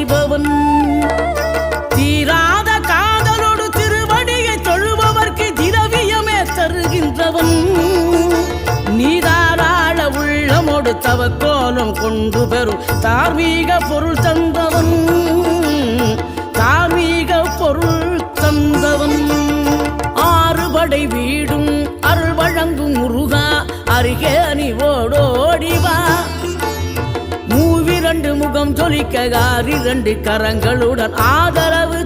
செய்பவன். தீராத காதலோடு திருவடியை தொழுபவர்க்கு திரவியமே தருகின்றவன். நீதாராள உள்ளமோடு தவக்கோலம் கொண்டு பெறும் தார்மீக பொருள் தந்தவன். தார்மீக பொருள் தந்தவன். ஆறுபடை வீடும் அருள் வழங்கும் முருகா அருகே அணிவோடோடிவா. மூவிரண்டு முகம் ஜொலிக்க 6 கரங்களுடன் ஆதரவு